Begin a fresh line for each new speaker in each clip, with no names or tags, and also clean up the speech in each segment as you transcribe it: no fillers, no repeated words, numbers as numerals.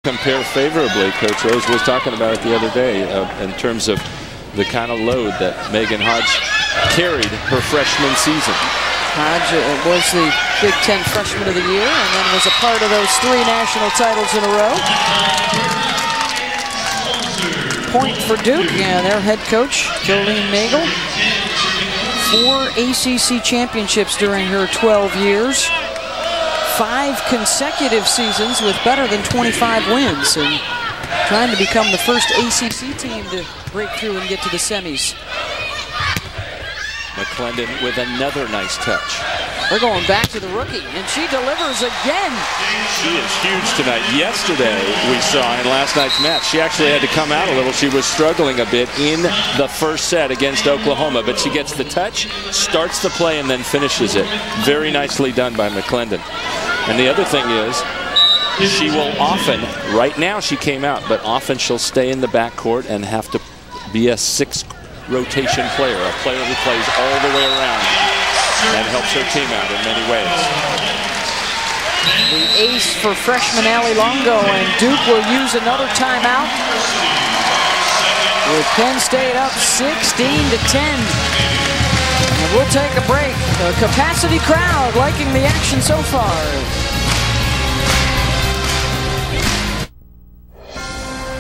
Compare favorably. Coach Rose was talking about it the other day in terms of the kind of load that Megan Hodge carried her freshman season.
Hodge was the Big Ten Freshman of the Year and then was a part of those 3 national titles in a row. Point for Duke, yeah, their head coach, Jolene Nagel. 4 ACC championships during her 12 years. 5 consecutive seasons with better than 25 wins, and trying to become the first ACC team to break through and get to the semis.
McClendon with another nice touch.
We're going back to the rookie, and she delivers again.
She is huge tonight. Yesterday, we saw in last night's match, she actually had to come out a little. She was struggling a bit in the first set against Oklahoma, but she gets the touch, starts the play, and then finishes it. Very nicely done by McClendon. And the other thing is, she will often, right now she came out, but often she'll stay in the backcourt and have to be a 6th rotation player, a player who plays all the way around and helps her team out in many ways.
The ace for freshman Allie Longo, and Duke will use another timeout. With Penn State up 16-10. And we'll take a break. A capacity crowd liking the action so far.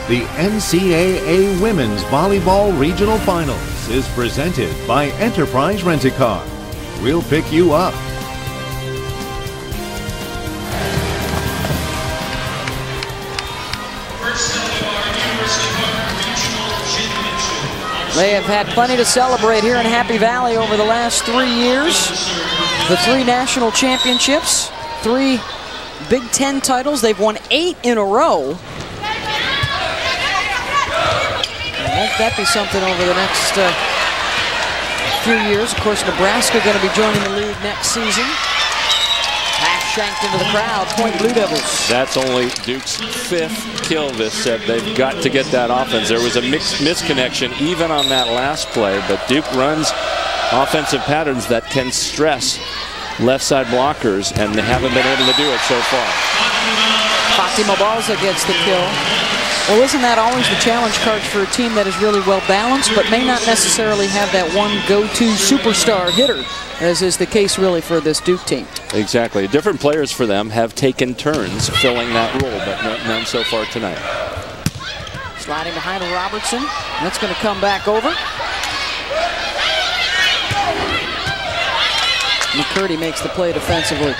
The NCAA Women's Volleyball Regional Finals is presented by Enterprise Rent-A-Car. We'll pick you up.
They have had plenty to celebrate here in Happy Valley over the last 3 years. The 3 national championships, 3 Big Ten titles. They've won 8 in a row. And won't that be something over the next few years? Of course, Nebraska going to be joining the league next season. Pass shanked into the crowd. Point Blue Devils.
That's only Duke's 5th kill this set. They've got to get that offense. There was a misconnection even on that last play, but Duke runs offensive patterns that can stress left side blockers, and they haven't been able to do it so far.
Fatima Balza gets the kill. Well, isn't that always the challenge card for a team that is really well balanced, but may not necessarily have that one go-to superstar hitter, as is the case really for this Duke team?
Exactly. Different players for them have taken turns filling that role, but none so far tonight.
Sliding behind Robertson. That's going to come back over. McCurdy makes the play defensively.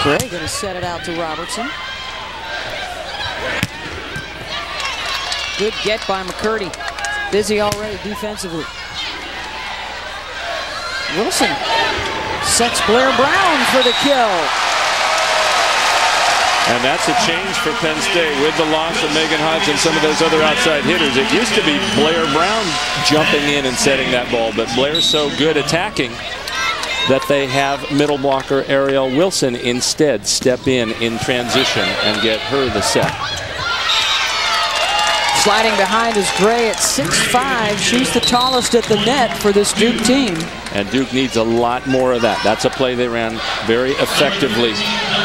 Gray going to set it out to Robertson. Good get by McCurdy. Busy already defensively. Wilson sets Blair Brown for the kill.
And that's a change for Penn State with the loss of Megan Hodge and some of those other outside hitters. It used to be Blair Brown jumping in and setting that ball, but Blair's so good attacking that they have middle blocker Ariel Wilson instead step in transition and get her the set.
Sliding behind is Gray at 6'5". She's the tallest at the net for this Duke team.
And Duke needs a lot more of that. That's a play they ran very effectively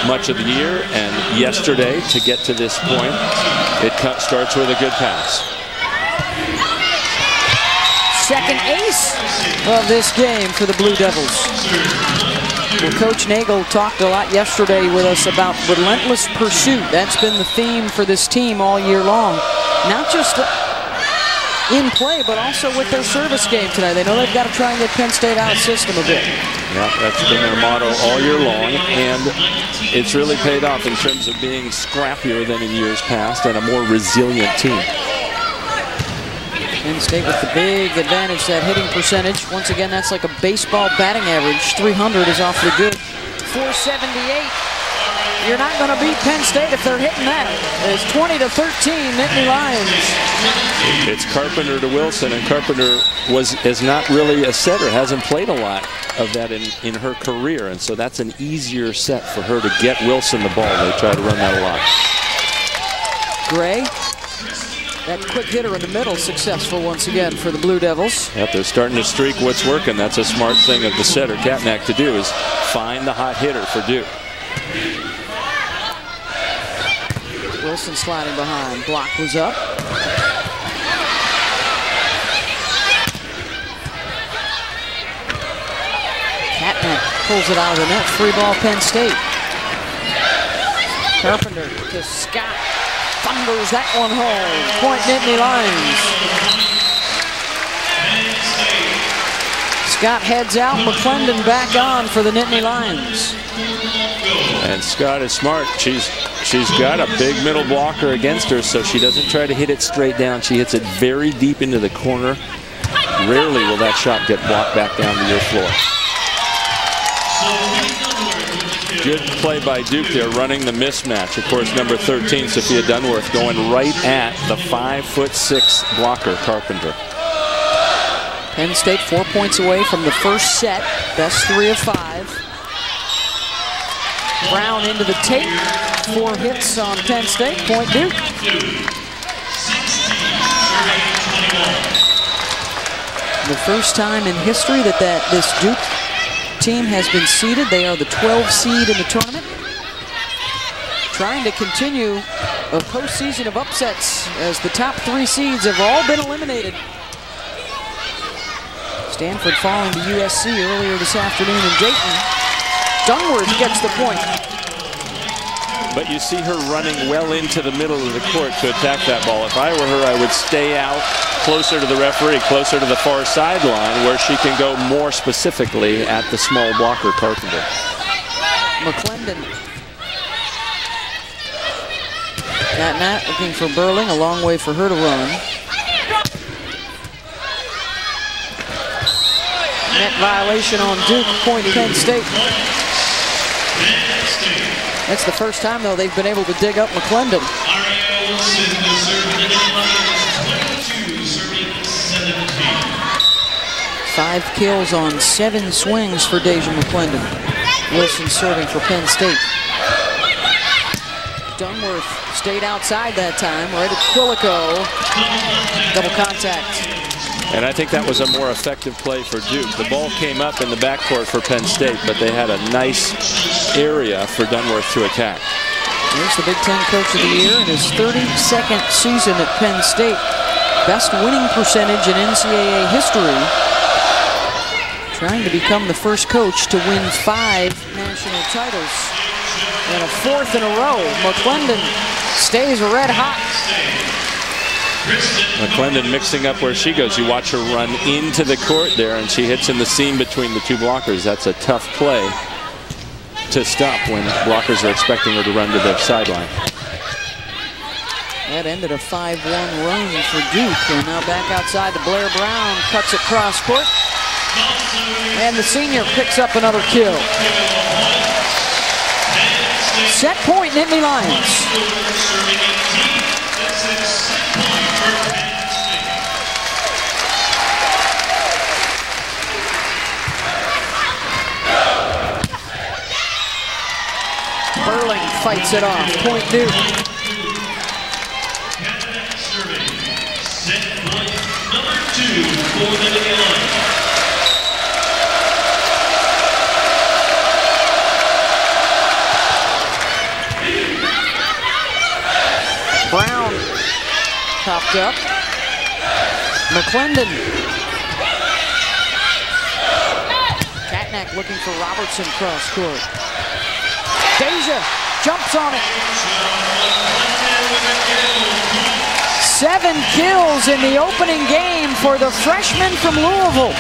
much of the year, and yesterday to get to this point, it starts with a good pass.
Second ace of this game for the Blue Devils. Well, Coach Nagel talked a lot yesterday with us about relentless pursuit. That's been the theme for this team all year long. Not just in play, but also with their service game tonight. They know they've got to try and get Penn State out of system a bit.
Yeah, that's been their motto all year long, and it's really paid off in terms of being scrappier than in years past and a more resilient team.
Penn State with the big advantage, that hitting percentage. Once again, that's like a baseball batting average. 300 is awfully good. 478. You're not going to beat Penn State if they're hitting that. It's 20-13, Nittany Lions.
It's Carpenter to Wilson, and Carpenter is not really a setter, hasn't played a lot of that in her career, and so that's an easier set for her to get Wilson the ball. They try to run that a lot.
Gray, that quick hitter in the middle, successful once again for the Blue Devils.
Yep, they're starting to streak what's working. That's a smart thing of the setter, Katnack, to do, is find the hot hitter for Duke.
Wilson sliding behind. Block was up. Catnap pulls it out of the net. Free ball, Penn State. Carpenter to Scott. Thunders that one home. Point Nittany Lions. Scott heads out. McClendon back on for the Nittany Lions.
And Scott is smart. She's got a big middle blocker against her, so she doesn't try to hit it straight down. She hits it very deep into the corner. Rarely will that shot get blocked back down to your floor. Good play by Duke there, running the mismatch. Of course, number 13, Sophia Dunworth, going right at the 5'6" blocker, Carpenter.
Penn State 4 points away from the first set. Best 3 of 5. Brown into the tape. 4 hits on Penn State. Point Duke. The first time in history that this Duke team has been seeded. They are the 12th seed in the tournament. Trying to continue a postseason of upsets as the top 3 seeds have all been eliminated. Stanford falling to USC earlier this afternoon in Dayton. Dunworth gets the point.
But you see her running well into the middle of the court to attack that ball. If I were her, I would stay out closer to the referee, closer to the far sideline, where she can go more specifically at the small blocker, Carpenter.
McClendon. Nat looking for Burling, a long way for her to run. Net violation on Duke, point Penn State. That's the first time, though, they've been able to dig up McClendon. 5 kills on 7 swings for Deja McClendon. Wilson serving for Penn State. Dunworth stayed outside that time, right at Quilico. Double contact.
And I think that was a more effective play for Duke. The ball came up in the backcourt for Penn State, but they had a nice area for Dunworth to attack.
Here's the Big Ten Coach of the Year in his 32nd season at Penn State. Best winning percentage in NCAA history. Trying to become the first coach to win 5 national titles. And a 4th in a row. McClendon stays red hot.
McClendon mixing up where she goes. You watch her run into the court there, and she hits in the seam between the 2 blockers. That's a tough play to stop when blockers are expecting her to run to their sideline.
That ended a 5-1 run for Duke. And now back outside to Blair Brown. Cuts it cross court. And the senior picks up another kill. Set point, Nittany Lions. Burling fights it off. Point Duke.
Number 2 for the Nittany Lions.
Brown popped up. McClendon. Catnap looking for Robertson cross court. Deja jumps on it. 7 kills in the opening game for the freshman from Louisville.